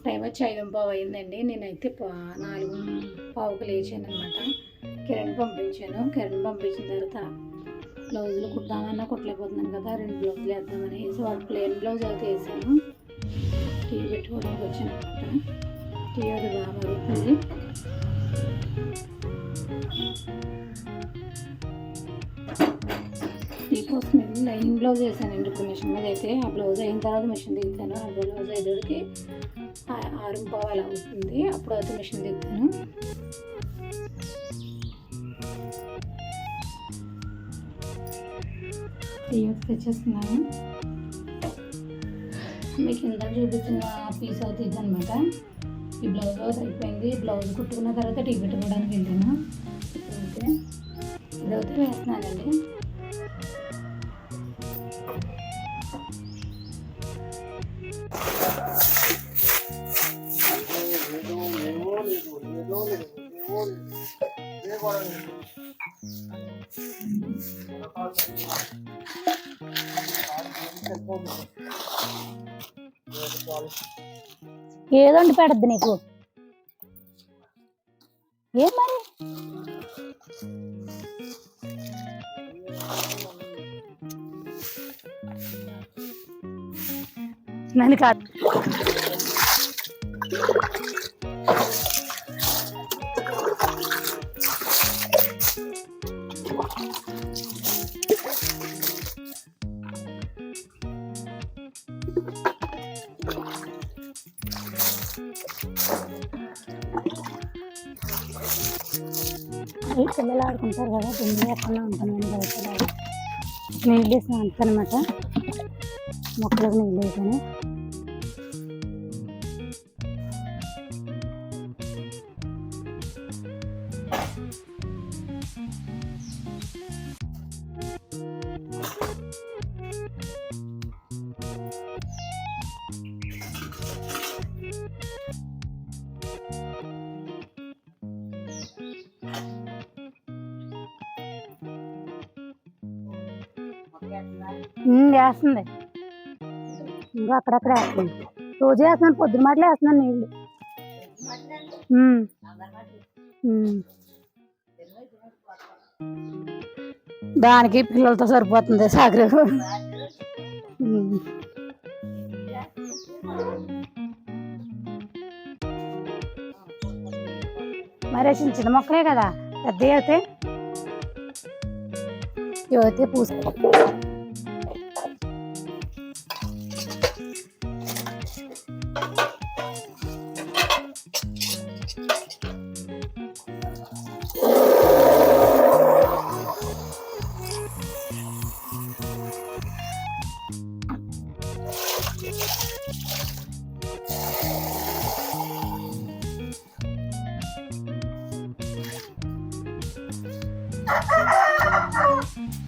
Time వచ్చి 5:15 అయిందండి. నేనైతే 4:15కు లేచాను అనమాట. కిరణ్ పంపించాను. కిరణ్ పంపించిన తర్వాత బ్లౌజులు కుట్టామన్నా కుట్టలేకపోతున్నాను కదా, 2 బ్లౌజులు వేద్దామని వాడు ప్లెయిన్ బ్లౌజ్ అయితే వేసాను. టీ పెట్టుకోవడానికి వచ్చాను అనమాట. టీ అది బాగా మరుగుతుంది. టీ కోసం లైనింగ్ బ్లౌజ్ వేసానండి ఇప్పుడు మిషన్ మీద అయితే. ఆ బ్లౌజ్ అయిన తర్వాత మిషన్ దిగుతాను. ఆ బ్లౌజ్ అయ్యేటికి 6:15 అలా అవుతుంది. అప్పుడు అయితే మిషన్ దిగుతాను. టీ తెచ్చేస్తున్నాను. మీకు ఇందాక చూపించిన పీస్ అవుతుంది అనమాట. ఈ బ్లౌజ్ అయిపోయింది. బ్లౌజ్ కుట్టుకున్న తర్వాత టీ పెట్టుకోవడానికి వెళ్ళాను. ఇప్పుడైతే ఇదైతే వేస్తున్నానండి. ఏదండి పెడద్దు నీకు ఏం మరి నన్ను కాదు పిల్లలు ఆడుకుంటారు కదా, దుమ్ము ఎక్కడ ఉంటానండి బయట. నీళ్ళు వేసిన అంతనమాట, మొక్కలకు నీళ్ళు వేసాను. వేస్తుంది ఇంకా అక్కడక్కడ వేస్తుంది. రోజు వేస్తున్నాను, పొద్దున మాటలే వేస్తున్నాను నీళ్ళు. దానికి పిల్లలతో సరిపోతుంది సాగరు. మరి చిన్న మొక్కలే కదా, పెద్దవి అయితే ఇవైతే పూస్తాయి.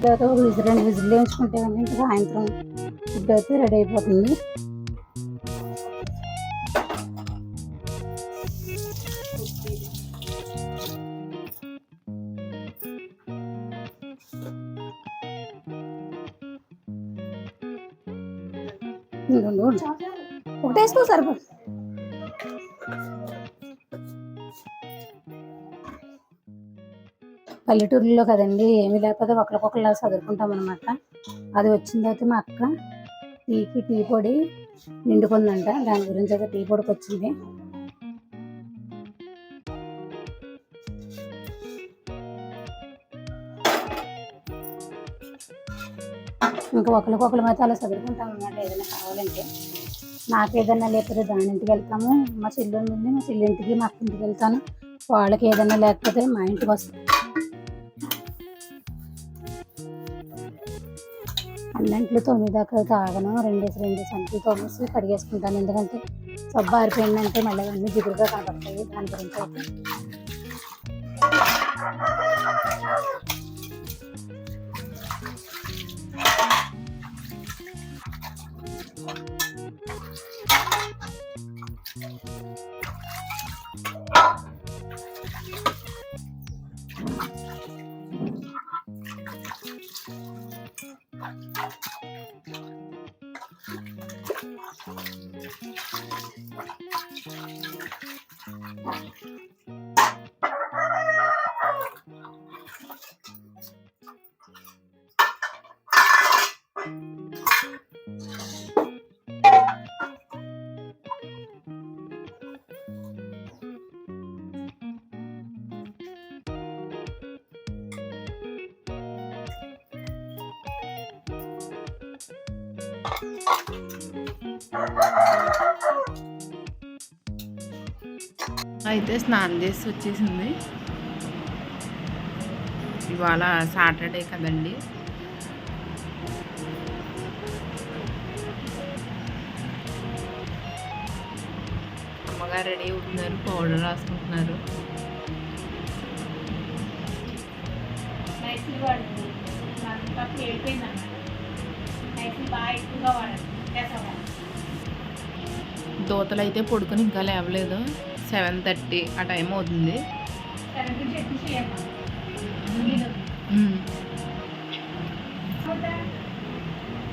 తర్వాత 2 విజిల్ వేయించుకుంటే ఇంకా సాయంత్రం ఫుడ్ అయితే రెడీ అయిపోతుంది. ఒకటే వేసుకో సరిపోతుంది. పల్లెటూరులో కదండి, ఏమీ లేకపోతే ఒకరికొకరు చదువుకుంటాం అనమాట. అది వచ్చిన తర్వాత మా అక్క టీ పొడి నిండుకుందంట, దాని గురించి అయితే టీ పొడికి వచ్చింది. ఇంకా ఒకరికొకరు అయితే అలా చదువుకుంటాం అన్నమాట. ఏదైనా కావాలంటే నాకు ఏదైనా లేకపోతే దాని ఇంటికి వెళ్తాము, మా చెల్లి ఉంది మా చెల్లి ఇంటికి మా అక్క ఇంటికి వెళ్తాను. వాళ్ళకి ఏదైనా లేకపోతే మా ఇంటికి వస్తాను. అన్నింటిలో 9 దాకా అయితే ఆగను. 2 సంచులు తోమేసి కడిగేసుకుంటాను. ఎందుకంటే సబ్బు ఆరిపోయిందంటే మళ్ళీ అన్నీ జిగురుగా కనపడతాయి. దాని గురించి అయితే అయితే స్నానం చేసి వచ్చేసింది. ఇవాళ సాటర్డే కదండి. అమ్మగారు రెడీ అవుతున్నారు, పౌడర్ రాసుకుంటున్నారు. దోతలు అయితే పడుకొని ఇంకా లేవలేదు. 7:30 ఆ టైం అవుతుంది.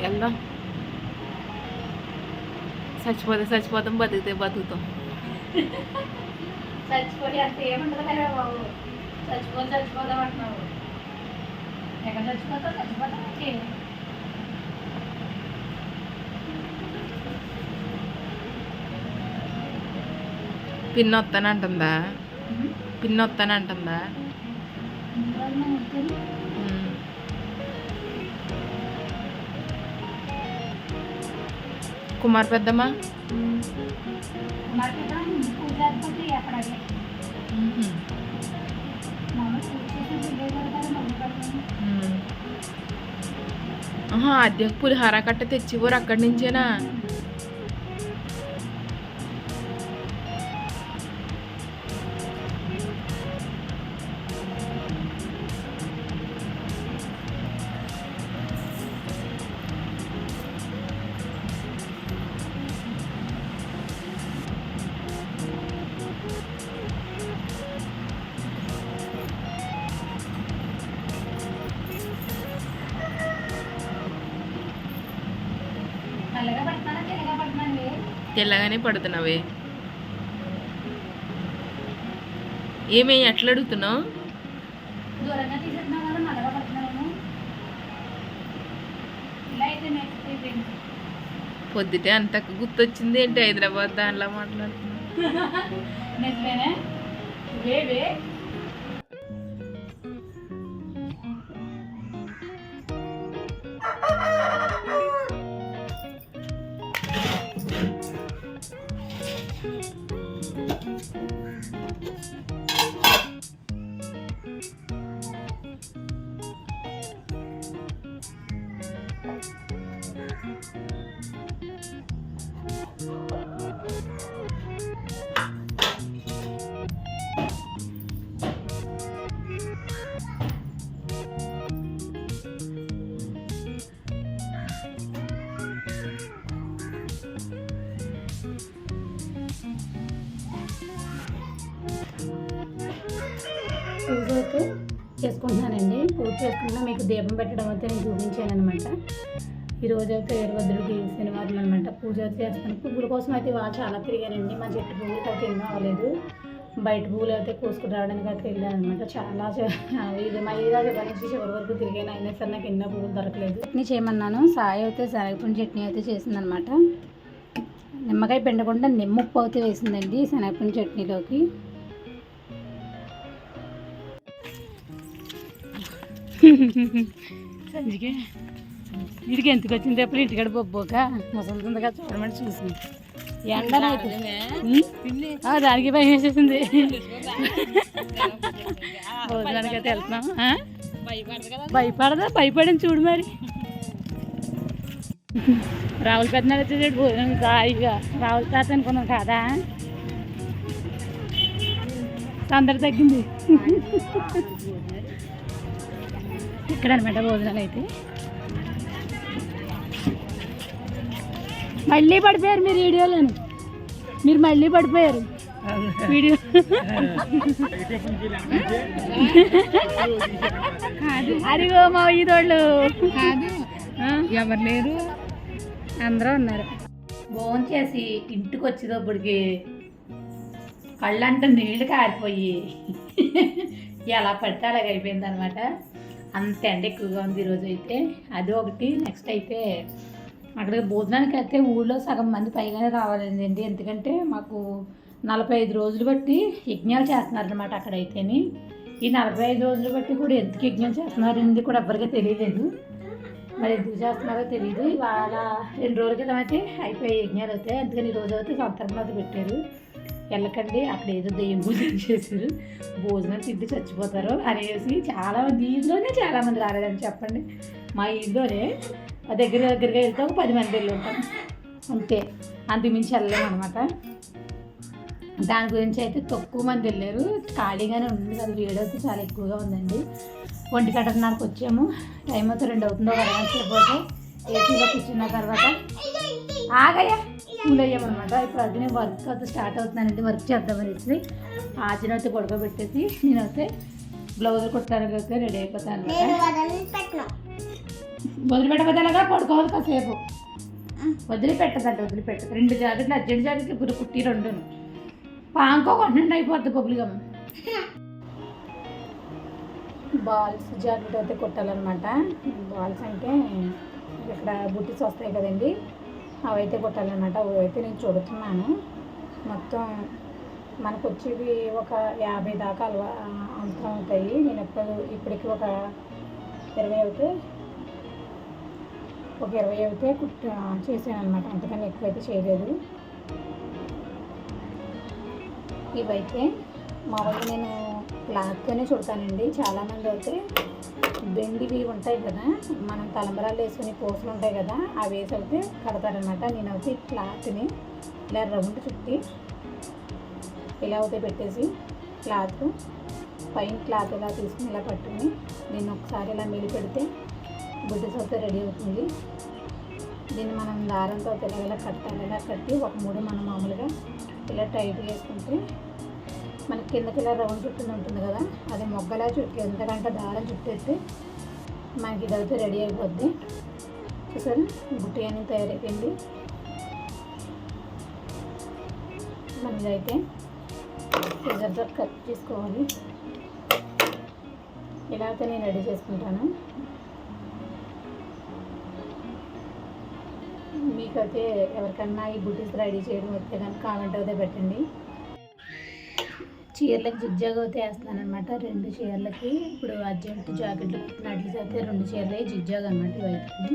వెళ్దాం. చచ్చిపోతాం, బతుకుతాం. చచ్చిపోయి అంత ఏముండదు కదా బాబు. చచ్చిపోదాం అంటున్నావు. ఎక్కడ చచ్చిపోతాం పిన్ వస్తానంటుందా? కుమార్ పెద్దమ్మ అద్దె పులిహార కట్ట తెచ్చివ్వరు అక్కడి నుంచేనా? తెల్లగానే పడుతున్నావే. ఏమే ఎట్లా అడుగుతున్నావు? పొద్దుటే అంత గుర్తొచ్చింది ఏంటి? హైదరాబాద్ దానిలో మాట్లాడుతున్నా. పూజ అయితే చేసుకుంటున్నానండి. పూజ చేసుకున్నా మీకు దీపం పెట్టడం అయితే నేను చూపించాను అనమాట. ఈరోజు అయితే వీరభద్రుడికి శనివారం అనమాట. పూజ అయితే చేస్తాను. పువ్వుల కోసం అయితే ఇవాళ చాలా తిరిగానండి. మా చెట్టు పువ్వులకి అయితే ఎన్నో అవ్వలేదు. బయట పువ్వులు అయితే కోసుకుని రావడానికి అయితే వెళ్ళాను అనమాట. చాలా నుంచి చివరి వరకు తిరిగాను. అయినా సరే నాకు ఎన్నో పువ్వులు దొరకలేదు. చట్నీ చేయమన్నాను. సాయి అయితే శనగపిండి చట్నీ అయితే చేసిందనమాట. నిమ్మకాయ పిండకుండా నిమ్మప్పు అయితే వేసిందండి శనగపిండి చట్నీలోకి. సంజికే వీడికి ఎందుకు వచ్చింది ఎప్పుడు ఇంటికాడ బొబ్బోక ముసలితుందిగా చూడమని చూసింది ఎండనైతే దానికి భయం వేసేసింది భోజనానికి అయితే వెళ్తున్నాం భయపడని చూడు మరి రావుల పెద్దనాడు వచ్చేసాడు భోజనం హాయిగా రావుల తాత అనుకున్నాం కాదా తొందర తగ్గింది ఇక్కడ అనమాట భోజనాలు అయితే మళ్ళీ పడిపోయారు మీరు వీడియోలోని మీరు మళ్ళీ పడిపోయారు వీడియో అదిగో మా ఈదోళ్ళు ఎవరు లేరు అందరూ ఉన్నారు భోజనం చేసి ఇంటికి వచ్చేటప్పటికి కళ్ళంటే నీళ్ళు కారిపోయి ఎలా పడితే అలాగ అయిపోయింది అనమాట. అంత ఎండ ఎక్కువగా ఉంది ఈరోజు అయితే. అది ఒకటి. నెక్స్ట్ అయితే అక్కడికి భోజనానికి అయితే ఊళ్ళో సగం మంది పైగానే రావాలండి. ఎందుకంటే మాకు 45 రోజులు బట్టి యజ్ఞాలు చేస్తున్నారనమాట అక్కడైతేని. ఈ 45 రోజులు బట్టి కూడా ఎందుకు యజ్ఞం చేస్తున్నారనేది కూడా ఎవరికీ తెలియలేదు. మరి ఎందుకు చేస్తున్నారో తెలియదు. ఇవాళ 2 రోజుల క్రితం అయితే అయిపోయి యజ్ఞాలు అవుతాయి. అందుకని ఈ రోజు అయితే సంతర్పణ పెట్టారు. వెళ్ళకండి అక్కడ ఏదో దెయ్యం పూజ చేశారు, భోజనం తిండి చచ్చిపోతారు అనేసి చాలామంది ఈదులోనే చాలామంది రాలేదని చెప్పండి. మా ఈదులోనే దగ్గరగా వెళ్తే ఒక 10 మంది వెళ్ళి ఉంటాం అంతే, అంతకుమించి వెళ్ళలేము అనమాట. దాని గురించి అయితే తక్కువ మంది వెళ్ళారు. ఖాళీగానే ఉంది కదా, వేడైతే చాలా ఎక్కువగా ఉందండి. 1:30కి వచ్చాము. టైం అయితే 2 అవుతుందో వరకు ఏసీలో కూర్చున్న తర్వాత ఆగయ్యా కూల్ అయ్యామన్నమాట. ఇప్పుడు అది నేను వర్క్ అయితే స్టార్ట్ అవుతున్నానండి. వర్క్ చేద్దామనేసి ఆచరణ అయితే పడుకోబెట్టేసి నేనైతే బ్లౌజులు కుట్టడానికి అయితే రెడీ అయిపోతాను అనమాట. వదిలిపెట్టకపోతే అలాగా పడుకోవాలి కాసేపు. వదిలిపెట్టదండి, వదిలిపెట్టదు. 2 జాకెట్లు అర్జెంట్ జాకెట్లు ఇప్పుడు కుట్టి 2 పాంకో కొండ అయిపోద్ది పబ్లిగా. బాల్స్ జాకెట్ అయితే కుట్టాలన్నమాట. బాల్స్ అంటే ఇక్కడ బుట్టీస్ వస్తాయి కదండి, అవైతే కుట్టాలన్నమాట. అవైతే నేను చూడుతున్నాను. మొత్తం మనకు వచ్చేవి ఒక 50 దాకా అవసరం అవుతాయి. నేను ఇప్పటికి ఒక 20 అయితే చేశాను అనమాట. అంతకని ఎక్కువైతే చేయలేదు. ఇవైతే మామూలుగా నేను క్లాత్తోనే చుడతానండి. చాలామంది అయితే బెండివి ఉంటాయి కదా, మనం తలంబరాలు వేసుకుని పూసలు ఉంటాయి కదా, అవి వేసి అయితే కడతారనమాట. నేనైతే క్లాత్ని ఇలా రౌండ్ చుట్టి ఇలా అయితే పెట్టేసి క్లాత్ పైన క్లాత్ ఇలా తీసుకుని ఇలా పట్టుకుని దీన్ని ఒకసారి ఇలా మిలి పెడితే బుడ్డీస్ అయితే రెడీ అవుతుంది. దీన్ని మనం దారంతో ఇలా కట్టాలి. ఇలా కట్టి ఒక ముడి మనం మామూలుగా ఇలా టైట్ చేసుకుంటే మనకి కిందకి ఇలా రౌండ్ చుట్టూ ఉంటుంది కదా, అది మొగ్గలా చుట్టూ ఎంతకంటే దారం చుట్టేస్తే మనకి ఇదైతే రెడీ అయిపోద్ది. చూసారు బుట్టి అని తయారైపోయింది. మనం ఇదైతే సిజర్తో కట్ చేసుకోవాలి. ఇలా అయితే నేను రెడీ చేసుకుంటాను. మీకైతే ఎవరికన్నా ఈ బుట్టీస్ రెడీ చేయడం వస్తే కానీ కామెంట్ అయితే పెట్టండి. చీరలకు జిగ్జాగ్ అయితే వేస్తున్నాను అనమాట. 2 చీరలకి ఇప్పుడు అర్జెంట్ జాకెట్లు కుట్టినట్లు అయితే 2 చీరలే జిగ్జాగ్ అనమాట. ఇవైతే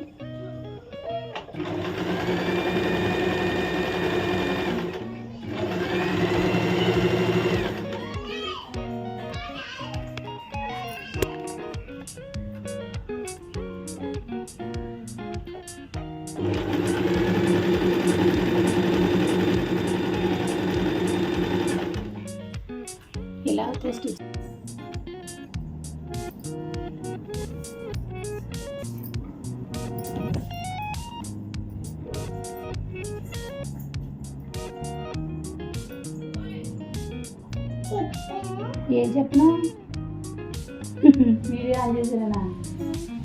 ఇలా అయితే స్టిచ్ ఏం చెప్పినా వీడియో ఆన్ చేసేనా?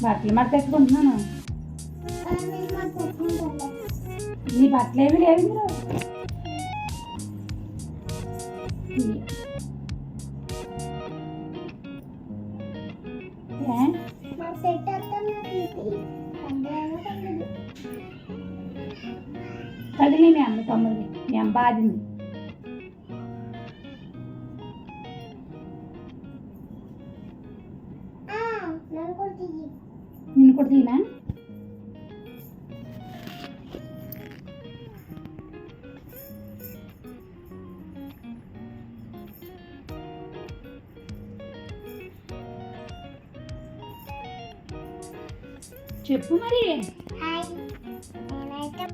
బట్టలు మడత పెట్టుకుంటున్నాను. నీ బట్టలు ఏమి లేవు ఇందులో. కదిలి మీ అమ్మ తమ్ముడిది, మీ అమ్మ బాధింది. నిన్ను కూడా తీనా? చెప్పు మరి. హాయ్ నేనైతే